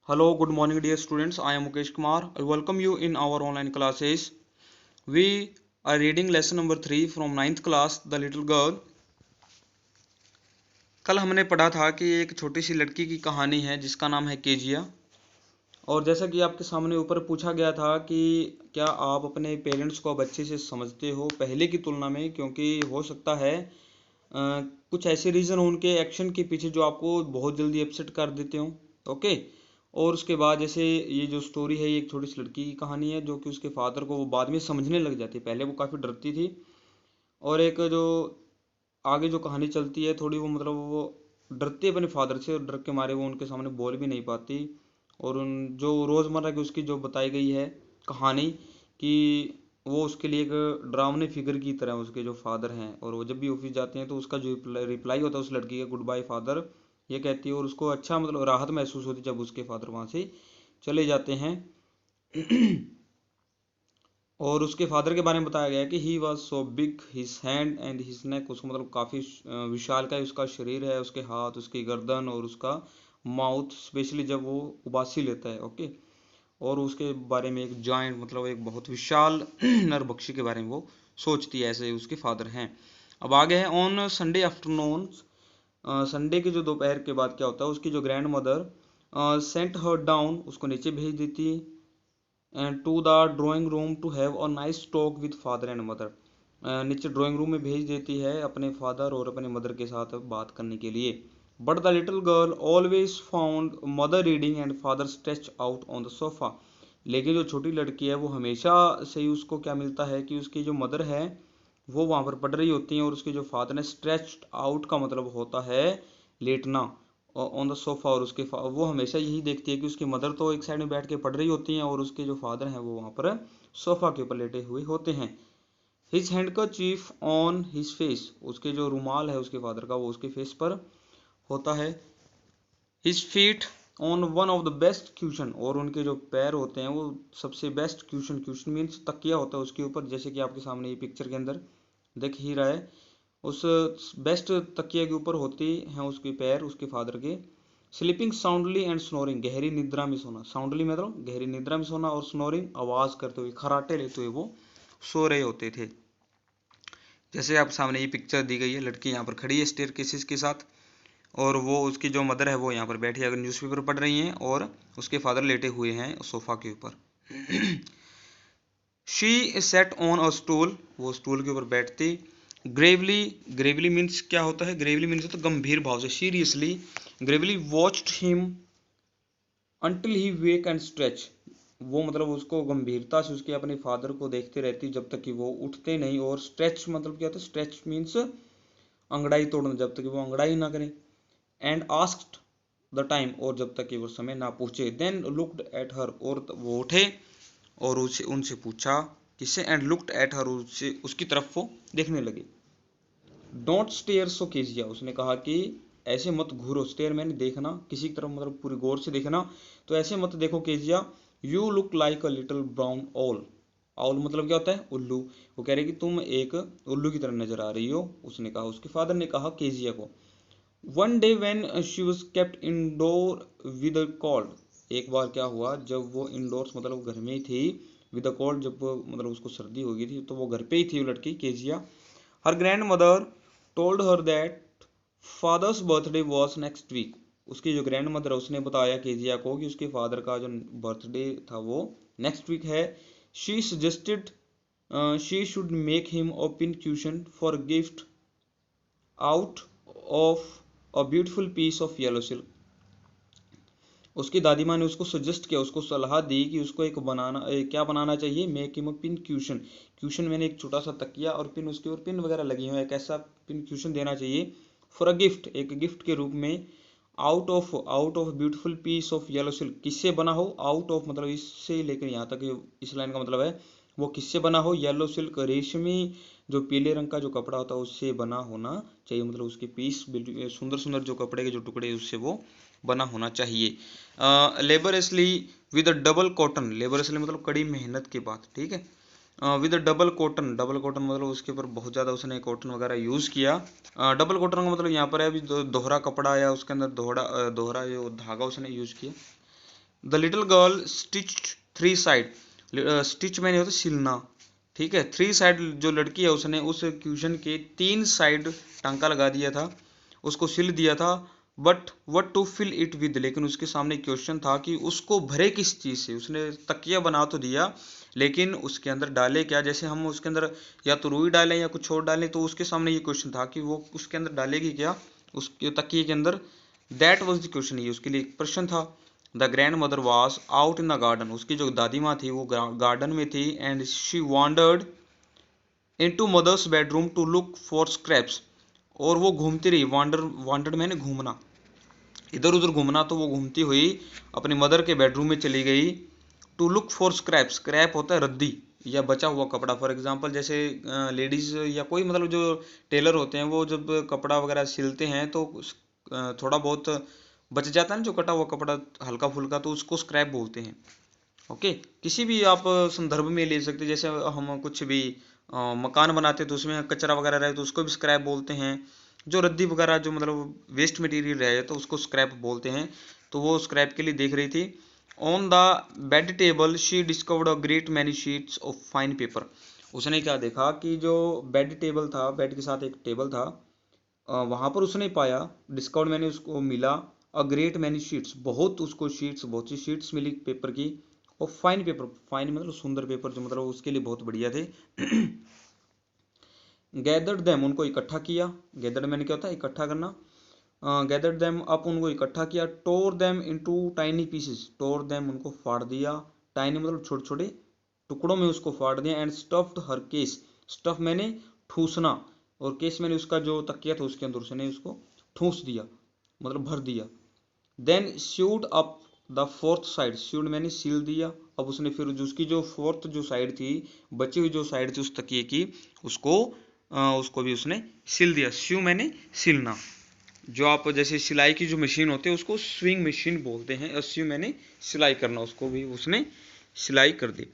Hello, good morning, dear students. I am Mukesh Kumar. I welcome you in our online classes. We are reading lesson number 3 from ninth class, The Little Girl. कल हमने पढ़ा था कि एक छोटी सी लड़की की कहानी है जिसका नाम है केजिया। और जैसा कि आपके सामने ऊपर पूछा गया था कि क्या आप अपने पेरेंट्स को अब अच्छे से समझते हो पहले की तुलना में, क्योंकि हो सकता है कुछ ऐसे रीज़न हो उनके एक्शन के पीछे जो आपको बहुत जल्दी अपसेट कर देते हो। ओके। और उसके बाद जैसे ये जो स्टोरी है ये एक छोटी सी लड़की की कहानी है जो कि उसके फादर को वो बाद में समझने लग जाती है। पहले वो काफ़ी डरती थी। और एक जो आगे जो कहानी चलती है थोड़ी वो मतलब वो डरती है अपने फादर से और डर के मारे वो उनके सामने बोल भी नहीं पाती। और उन जो रोज़मर्रा की उसकी जो बताई गई है कहानी कि वो उसके लिए एक डरावने फिगर की तरह उसके जो फादर हैं, और वो जब भी ऑफिस जाते हैं तो उसका जो रिप्लाई होता है उस लड़की का, गुड बाय फादर, ये कहती है। और उसको अच्छा मतलब राहत महसूस होती है जब उसके फादर वहाँ से चले जाते हैं। और उसके फादर के बारे में बताया गया है कि he was so big his hand and his neck, उसको मतलब काफ़ी विशाल का उसका शरीर है, उसके हाथ, उसकी गर्दन और उसका माउथ, स्पेशली जब वो उबासी लेता है। ओके। और उसके बारे में एक जॉइंट मतलब एक बहुत विशाल नरभक्षी के बारे में वो सोचती है, ऐसे उसके फादर हैं। अब आगे है ऑन संडे आफ्टरनून। संडे के जो दोपहर के बाद क्या होता है, उसकी जो grandmother sent her down, उसको नीचे भेज देती and to the drawing room to have a nice talk with father and mother. नीचे ड्राइंग रूम में भेज देती है अपने फादर और अपने मदर के साथ बात करने के लिए। But the little girl always found mother reading and father stretch out on the sofa. लेकिन जो छोटी लड़की है वो हमेशा से ही उसको क्या मिलता है कि उसकी जो मदर है वो वहाँ पर पढ़ रही होती हैं और उसके जो फादर ने स्ट्रेच्ड आउट का मतलब होता है लेटना ऑन द सोफा। और उसके वो हमेशा यही देखती है कि उसकी मदर तो एक साइड में बैठ के पढ़ रही होती हैं और उसके जो फादर हैं वो वहाँ पर सोफा के ऊपर लेटे हुए होते हैं। His handkerchief on his face, उसके जो रुमाल है उसके फादर का वो उसके फेस पर होता है। His feet on one of the best caution, और उनके जो पैर होते हैं वो सबसे बेस्ट क्यूशन, क्यूशन मीन्स तकिया होता है उसके ऊपर, जैसे कि आपके सामने ये पिक्चर के अंदर देख ही रहा है। उस बेस्ट तकिया के ऊपर होती हैं उसके पैर उसके फादर के। स्लीपिंग साउंडली एंड स्नोरिंग, गहरी निद्रा में सोना, साउंडली मतलब गहरी निद्रा में सोना, और स्नोरिंग आवाज करते हुए, खराटे लेते हुए वो सो रहे होते थे। जैसे आप सामने ये पिक्चर दी गई है, लड़की यहाँ पर खड़ी है स्टेयर केसेस के साथ, और वो उसकी जो मदर है वो यहाँ पर बैठी अगर न्यूज़पेपर पढ़ रही हैं और उसके फादर लेटे हुए हैं सोफा के ऊपर। She said on a stool, वो स्टूल के ऊपर बैठती। ग्रेवली, ग्रेवली मीन्स क्या होता है, ग्रेवली मीन्स होता है गंभीर भाव से, seriously. Gravely watched him until he wake and stretch, वो मतलब उसको गंभीरता से उसके अपने फादर को देखते रहती जब तक कि वो उठते नहीं। और स्ट्रेच मतलब क्या होता है, स्ट्रेच मीन्स अंगड़ाई तोड़ना, जब तक कि वो अंगड़ाई ना करें। एंड आस्क्ड द टाइम, और जब तक कि वो समय ना पूछे। देन लुक्ड एट हर, और वो उठे और उसे उनसे पूछा किससे, एंड लुक्ड एट हर, उससे उसकी तरफ वो देखने लगे। डोंट स्टेयर सो केजिया, उसने कहा कि ऐसे मत घूरो, स्टेयर मैंने देखना, किसी की तरफ मतलब पूरी गौर से देखना, तो ऐसे मत देखो Kezia. You look like a little brown all, all मतलब क्या होता है, उल्लू। वो कह रहे कि तुम एक उल्लू की तरह नजर आ रही हो, उसने कहा, उसके फादर ने कहा केजिया को। One day when she was kept indoor with a cold, एक बार क्या हुआ जब वो इंडोर्स मतलब घर में ही थी, विद अ कोल्ड जब वो मतलब उसको सर्दी हो गई थी तो वो घर पे ही थी वो लड़की Kezia. Her grandmother told her that father's birthday was next week, उसकी जो ग्रैंड मदर है उसने बताया केजिया को कि उसके फादर का जो बर्थडे था वो नेक्स्ट वीक है। She suggested she should make him a pin cushion for gift out of a beautiful piece of yellow silk, उसकी दादी माँ ने उसको सजेस्ट किया, उसको सलाह दी कि उसको एक बनाना क्या बनाना चाहिए, make him a pin caution, caution मैंने एक छोटा सा तकिया और पिन, उसके ऊपर पिन वगैरह लगी हुई है, एक ऐसा पिन क्यूशन देना चाहिए। फॉर अ गिफ्ट, एक गिफ्ट के रूप में। Out of beautiful piece of yellow silk, किससे बना हो, आउट ऑफ मतलब इससे लेकर यहाँ तक इस लाइन का मतलब है वो किससे बना हो, येलो सिल्क, रेशमी जो पीले रंग का जो कपड़ा होता है उससे बना होना चाहिए, मतलब उसके पीस सुंदर सुंदर जो कपड़े के जो टुकड़े उससे वो बना होना चाहिए। लेबरसली विद अ डबल कॉटन, लेबरसली मतलब कड़ी मेहनत के बाद, ठीक है। With a double cotton, double cotton मतलब उसके ऊपर बहुत ज़्यादा उसने कॉटन वगैरह यूज़ किया। डबल कॉटन का मतलब यहाँ पर है अभी दोहरा कपड़ा या उसके अंदर दोहरा दोहरा जो धागा उसने यूज़ किया। The little girl stitched 3 side, stitch मैंने होता सिलना, ठीक है। 3 साइड जो लड़की है उसने उस क्वेश्चन के 3 साइड टांका लगा दिया था, उसको सिल दिया था। But what to fill it with, लेकिन उसके सामने क्वेश्चन था कि उसको भरे किस चीज़ से। उसने तकिया बना तो दिया लेकिन उसके अंदर डाले क्या, जैसे हम उसके अंदर या तो रुई डालें या कुछ और डालें, तो उसके सामने ये क्वेश्चन था कि वो उसके अंदर डालेगी क्या, उसके तकिए के अंदर। दैट वॉज द क्वेश्चन, ये उसके लिए एक प्रश्न था। The grandmother was out in the garden, उसकी जो दादी माँ थी वो गार्डन में थी। And she wandered into mother's bedroom to look for scraps, और वो घूमती रही। वांडर्ड मैंने घूमना, इधर उधर घूमना, तो वो घूमती हुई अपनी मदर के बेडरूम में चली गई। To look for scrap, scrap होता है रद्दी या बचा हुआ कपड़ा। फॉर एग्जांपल जैसे लेडीज या कोई मतलब जो टेलर होते हैं वो जब कपड़ा वगैरह सिलते हैं तो थोड़ा बहुत बच जाता है ना जो कटा हुआ कपड़ा हल्का फुल्का, तो उसको स्क्रैप बोलते हैं। ओके, किसी भी आप संदर्भ में ले सकते हैं, जैसे हम कुछ भी मकान बनाते हैं तो उसमें कचरा वगैरह रहे तो उसको भी स्क्रैप बोलते हैं। जो रद्दी वगैरह जो मतलब वेस्ट मटेरियल रहे तो उसको स्क्रैप बोलते हैं। तो वो स्क्रैप के लिए देख रही थी। On the bed table she discovered a great many sheets of fine paper, उसने क्या देखा कि जो बेड टेबल था, बेड के साथ एक टेबल था, वहां पर उसने पाया, डिस्कवर्ड मैंने उसको मिला, अ ग्रेट मैनी शीट्स, बहुत उसको शीट्स, बहुत सी शीट्स मिली पेपर की। और फाइन पेपर, फाइन मतलब सुंदर पेपर, जो मतलब उसके लिए बहुत बढ़िया थे। गैदर्ड देम, उनको इकट्ठा किया। गैदर्ड मैंने क्या होता है, इकट्ठा करना। गैदर्ड देम अप, उनको इकट्ठा किया। टोर देम इनटू टाइनी पीसेस, टोर देम उनको फाड़ दिया। टाइनी मतलब छोटे छोटे टुकड़ों में उसको फाड़ दिया। And stuffed her case, stuff मैंने ठूसना, और केस मैंने उसका जो तकिया था उसके अंदर उसने उसको ठूस दिया, मतलब भर दिया। Then sewed up the fourth side, sewed मैंने सील दिया। अब उसने फिर जो उसकी जो फोर्थ जो साइड थी, बची हुई जो साइड थी उस तकिए की, उसको भी उसने सिल दिया। स्यू मैंने सिलना, जो आप जैसे सिलाई की जो मशीन होती है उसको स्विंग मशीन बोलते हैं। और स्यू मैंने सिलाई करना, उसको भी उसने सिलाई कर दी।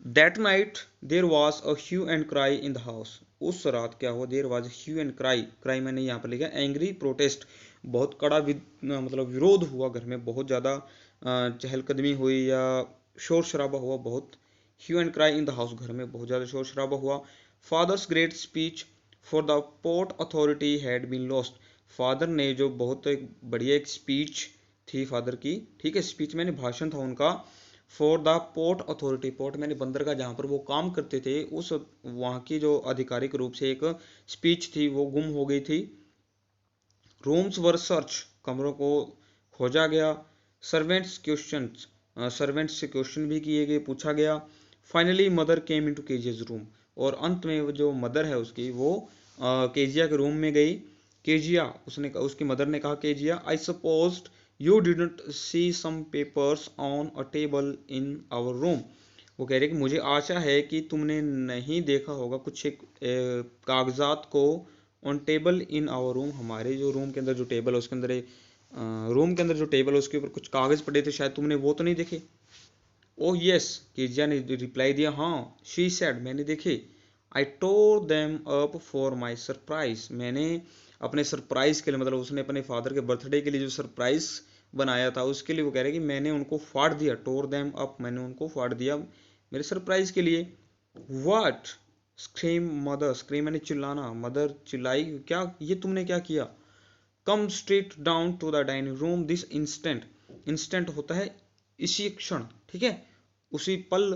That night there was a hue and cry in the house, उस रात क्या हुआ, there was hue and cry, cry मैंने यहाँ पर लिखा एंग्री प्रोटेस्ट, बहुत कड़ा मतलब विरोध हुआ घर में, बहुत ज़्यादा चहलकदमी हुई या शोर शराबा हुआ बहुत। Hue and cry in the house, घर में बहुत ज़्यादा शोर शराबा हुआ। Father's great speech for the port authority had been lost, father ने जो बहुत एक बढ़िया एक स्पीच थी फादर की, ठीक है, स्पीच मैंने भाषण था उनका। For the port authority, port मैंने बंदरगाह जहाँ पर वो काम करते थे, उस वहाँ की जो आधिकारिक रूप से एक स्पीच थी वो गुम हो गई थी। रूम्स वर सर्च, कमरों को खोजा गया। सर्वेंट्स क्वेश्चन, सर्वेंट्स से क्वेश्चन भी किए गए, पूछा गया। Finally mother came into Keziah's room, और अंत में जो मदर है उसकी वो केजिया के रूम में गई। केजिया, उसने उसकी मदर ने कहा, Kezia I supposed you didn't see some papers on a table in our room, वो कह रहे कि मुझे आशा है कि तुमने नहीं देखा होगा कुछ एक कागजात को on table in our room, हमारे जो रूम के अंदर जो टेबल है उसके अंदर रूम के अंदर जो टेबल है उसके ऊपर कुछ कागज पड़े थे, शायद तुमने वो तो नहीं देखे। ओह यस, केजिया ने रिप्लाई दिया, हाँ। शी सेड, मैंने देखे। I tore them up for my surprise, मैंने अपने सरप्राइज के लिए, मतलब उसने अपने फादर के बर्थडे के लिए जो सरप्राइज बनाया था उसके लिए वो कह रहे कि मैंने उनको फाड़ दिया। टोर देम अप, मैंने उनको फाड़ दिया मेरे सरप्राइज के लिए। व्हाट, स्क्रीम मदर, स्क्रीम मैंने चिल्लाना, मदर चिल्लाई, क्या ये तुमने क्या किया। Come straight down to the dining room this instant, instant होता है इसी क्षण, ठीक है, उसी पल,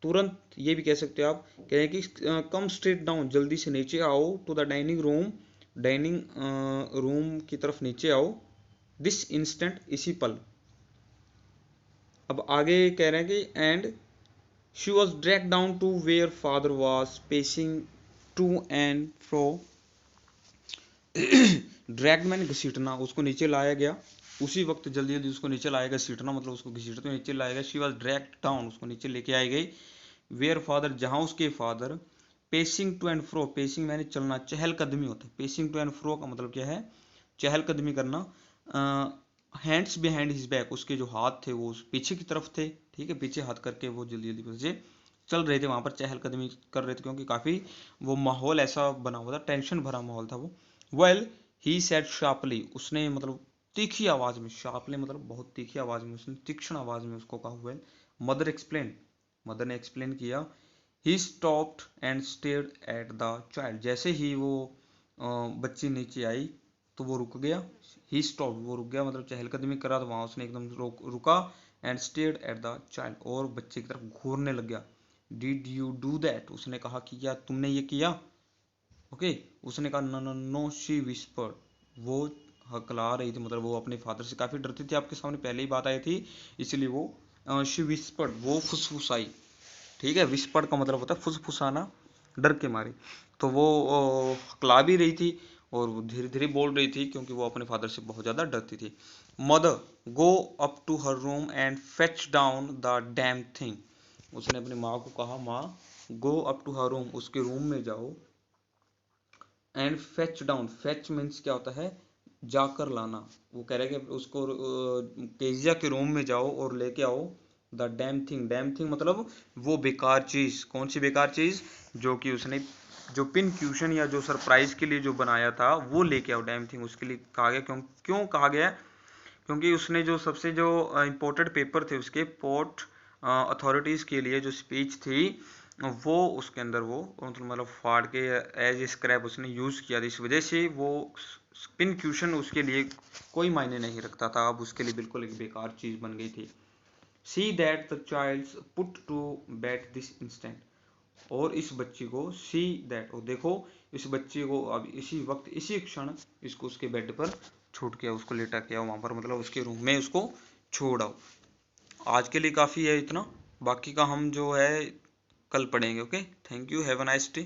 तुरंत, ये भी कह सकते हो आप। कह रहे हैं कि कम स्ट्रेट डाउन, जल्दी से नीचे आओ, to the dining room, dining room की तरफ नीचे आओ, दिस इंस्टेंट, इसी पल। अब आगे कह रहे हैं कि and she was drag down to where father was pacing to and fro, drag मैंने घसीटना, उसको नीचे लाया गया उसी वक्त, जल्दी जल्दी उसको नीचे लाया गया, सीटना मतलब उसको घसीटते नीचे लाया गया। शी वॉज ड्रैग डाउन, उसको नीचे लेके आई गई। वेयर फादर, जहाँ उसके father, pacing to and fro, pacing मैंने चलना, चहलकदमी होता है, पेसिंग टू एंड फ्रो का मतलब क्या है, चहलकदमी करना। हैंड्स बिहाइंड हिज बैक, उसके जो हाथ थे वो पीछे की तरफ थे, ठीक है, पीछे हाथ करके वो जल्दी जल्दी से चल रहे थे, वहां पर चहलकदमी कर रहे थे, क्योंकि काफी वो माहौल ऐसा बना हुआ था, टेंशन भरा माहौल था वो। वेल ही सेड शार्पली, उसने मतलब तीखी आवाज में, शार्पली मतलब बहुत तीखी आवाज में, उसने तीक्ष्ण आवाज में उसको कहा हुआ है। मदर एक्सप्लेन, मदर ने एक्सप्लेन किया। He stopped and stared at the child, जैसे ही वो बच्ची नीचे आई तो वो रुक गया। ही स्टॉप्ड, वो रुक गया मतलब चहलकदमी करा तो वहां उसने एकदम रुका। And stared at the child, और बच्चे की तरफ घूरने लग गया। डिड यू डू दैट, उसने कहा कि क्या तुमने ये किया। ओके, उसने कहा no no no, she whispered, वो हकला रही थी, मतलब वो अपने फादर से काफी डरती थी, आपके सामने पहले ही बात आई थी, इसलिए वो शी विस्पर्ड, वो फुसफुसाई। ठीक है, विस्पर्ड का मतलब होता है फुसफुसाना, डर के मारे। तो वो हकला भी रही थी और वो धीरे धीरे बोल रही थी क्योंकि वो अपने फादर से बहुत ज्यादा डरती थी। Mother go up to her room and fetch down the damn thing, उसने अपनी माँ को कहा, माँ go up to her room, उसके रूम में जाओ, and fetch down, fetch means क्या होता है, जाकर लाना। वो कह रहे कि उसको केजिया के रूम में जाओ और लेके आओ the damn thing, damn thing मतलब वो बेकार चीज। कौन सी बेकार चीज, जो कि उसने जो पिन क्यूशन या जो सरप्राइज के लिए जो बनाया था वो लेके आओ, डैम थिंग उसके लिए कहा गया। क्यों क्यों कहा गया, क्योंकि उसने जो सबसे जो इम्पोर्टेंट पेपर थे उसके पोर्ट अथॉरिटीज के लिए जो स्पीच थी, वो उसके अंदर वो मतलब फाड़ के एज स्क्रैप उसने यूज किया था, इस वजह से वो स्पिन क्यूशन उसके लिए कोई मायने नहीं रखता था, अब उसके लिए बिल्कुल एक बेकार चीज बन गई थी। See that the child put to bed this instant, और इस बच्ची को सी दैट, और देखो इस बच्ची को अब इसी वक्त इसी क्षण इसको उसके बेड पर छूट के उसको लेटा के आओ वहां पर, मतलब उसके रूम में उसको छोड़ आओ। आज के लिए काफ़ी है इतना, बाकी का हम जो है कल पढ़ेंगे। Okay, thank you, have a nice day.